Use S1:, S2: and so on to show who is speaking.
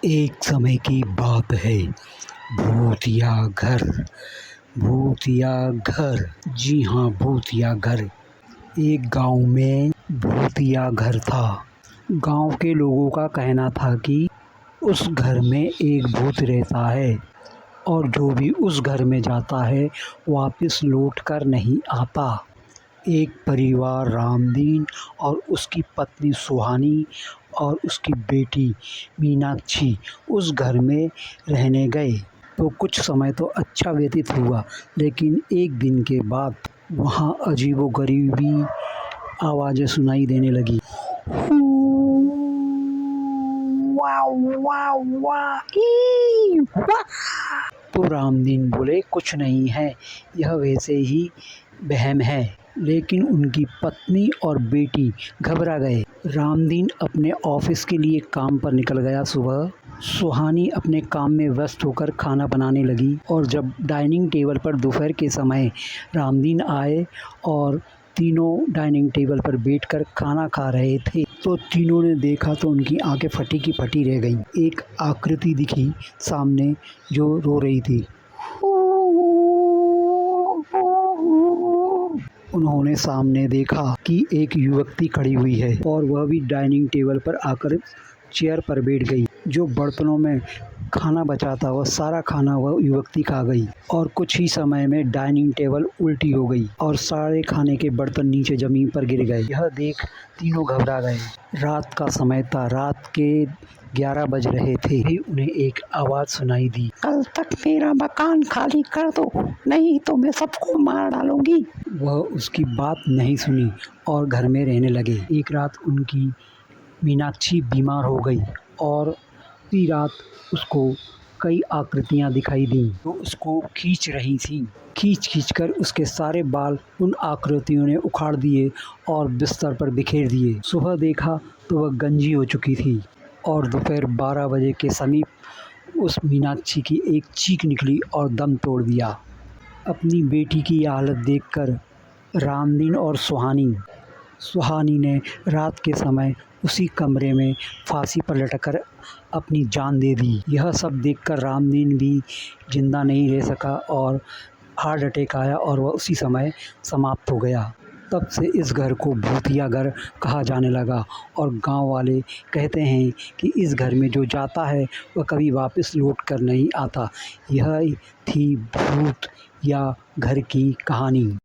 S1: एक समय की बात है। भूतिया घर। भूतिया घर, जी हाँ, भूतिया घर। एक गांव में भूतिया घर था। गांव के लोगों का कहना था कि उस घर में एक भूत रहता है और जो भी उस घर में जाता है वापस लौट कर नहीं आता। एक परिवार रामदीन और उसकी पत्नी सुहानी और उसकी बेटी मीनाक्षी उस घर में रहने गए। तो कुछ समय तो अच्छा व्यतीत हुआ, लेकिन एक दिन के बाद वहाँ अजीबोगरीबी आवाज़ें सुनाई देने लगी। वाह वाह वाह, ई वाह। तो रामदीन बोले कुछ नहीं है, यह वैसे ही वहम है। लेकिन उनकी पत्नी और बेटी घबरा गए। रामदीन अपने ऑफिस के लिए काम पर निकल गया सुबह। सुहानी अपने काम में व्यस्त होकर खाना बनाने लगी और जब डाइनिंग टेबल पर दोपहर के समय रामदीन आए और तीनों डाइनिंग टेबल पर बैठकर खाना खा रहे थे तो तीनों ने देखा तो उनकी आंखें फटी की फटी रह गईं। एक आकृति दिखी सामने जो रो रही थी। उन्होंने सामने देखा कि एक युवती खड़ी हुई है और वह भी डाइनिंग टेबल पर आकर चेयर पर बैठ गई। जो बर्तनों में खाना बचा था वह सारा खाना वह युवती खा गई और कुछ ही समय में डाइनिंग टेबल उल्टी हो गई और सारे खाने के बर्तन नीचे जमीन पर गिर गए। यह देख तीनों घबरा गए। रात का समय था, रात के 11 बज रहे थे। फिर उन्हें एक आवाज़ सुनाई दी, कल तक मेरा मकान खाली कर दो, नहीं तो मैं सबको मार डालूंगी। वह उसकी बात नहीं सुनी और घर में रहने लगे। एक रात उनकी मीनाक्षी बीमार हो गई और पूरी रात उसको कई आकृतियाँ दिखाई दीं जो उसको खींच रही थीं। खींच कर उसके सारे बाल उन आकृतियों ने उखाड़ दिए और बिस्तर पर बिखेर दिए। सुबह देखा तो वह गंजी हो चुकी थी और दोपहर 12 बजे के समीप उस मीनाक्षी की एक चीख निकली और दम तोड़ दिया। अपनी बेटी की हालत देखकर रामदीन और सुहानी ने रात के समय उसी कमरे में फांसी पर लटककर अपनी जान दे दी। यह सब देखकर रामदीन भी जिंदा नहीं रह सका और हार्ट अटैक आया और वह उसी समय समाप्त हो गया। तब से इस घर को भूतिया घर कहा जाने लगा और गांव वाले कहते हैं कि इस घर में जो जाता है वह कभी वापस लौट कर नहीं आता। यह थी भूत या घर की कहानी।